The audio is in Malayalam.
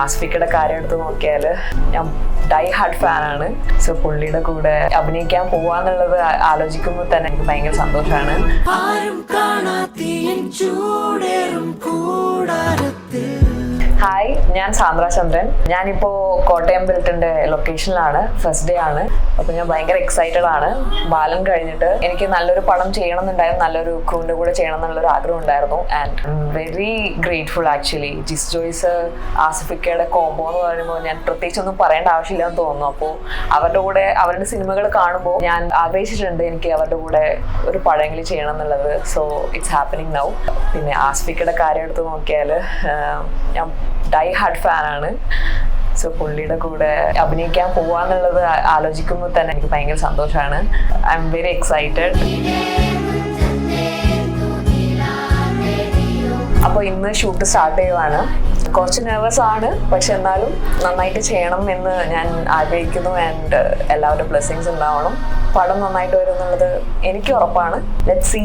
ആസ്ഫിക്കയുടെ കാര്യം എടുത്ത് നോക്കിയാൽ ഞാൻ ഡൈ ഹാർഡ് ഫാനാണ്. സോ പുള്ളിയുടെ കൂടെ അഭിനയിക്കാൻ പോവാന്നുള്ളത് ആലോചിക്കുമ്പോൾ തന്നെ എനിക്ക് ഭയങ്കര സന്തോഷമാണ്. ഹായ്, ഞാൻ സാന്ദ്ര ചന്ദ്രൻ. ഞാനിപ്പോൾ കോട്ടയം ബിൽറ്റിന്റെ ലൊക്കേഷനിലാണ്. ഫസ്റ്റ് ഡേ ആണ്. അപ്പോൾ ഞാൻ ഭയങ്കര എക്സൈറ്റഡ് ആണ്. ബാലൻ കഴിഞ്ഞിട്ട് എനിക്ക് നല്ലൊരു പടം ചെയ്യണം എന്നുണ്ടായിരുന്നു, നല്ലൊരു ക്രൂവിൻ്റെ കൂടെ ചെയ്യണം എന്നുള്ളൊരു ആഗ്രഹം ഉണ്ടായിരുന്നു. And I'm very grateful actually. Jis Joy's ആസിഫിക്കയുടെ combo എന്ന് പറയുമ്പോൾ ഞാൻ പ്രത്യേകിച്ചൊന്നും പറയേണ്ട ആവശ്യമില്ലെന്ന് തോന്നുന്നു. അപ്പോൾ അവരുടെ കൂടെ അവരുടെ സിനിമകൾ കാണുമ്പോൾ ഞാൻ ആഗ്രഹിച്ചിട്ടുണ്ട് എനിക്ക് അവരുടെ കൂടെ ഒരു പടമെങ്കിലും ചെയ്യണം എന്നുള്ളത്. So it's happening now. പിന്നെ ആസിഫിക്കയുടെ കാര്യം എടുത്ത് നോക്കിയാൽ ഞാൻ ഡൈ ഹാർഡ് ഫാനാണ്. സോ പുള്ളിയുടെ കൂടെ അഭിനയിക്കാൻ പോവാന്നുള്ളത് ആലോചിക്കുമ്പോൾ തന്നെ എനിക്ക് ഭയങ്കര സന്തോഷമാണ്. I am very excited. അപ്പോൾ ഇന്ന് ഷൂട്ട് സ്റ്റാർട്ട് ചെയ്യുവാണ്. കുറച്ച് നെർവസ് ആണ്, പക്ഷെ എന്നാലും നന്നായിട്ട് ചെയ്യണം എന്ന് ഞാൻ ആഗ്രഹിക്കുന്നു. ആൻഡ് എല്ലാവരുടെ ബ്ലെസ്സിങ്സ് ഉണ്ടാവണം. പടം നന്നായിട്ട് വരും എന്നുള്ളത് എനിക്ക് ഉറപ്പാണ്. Let's see.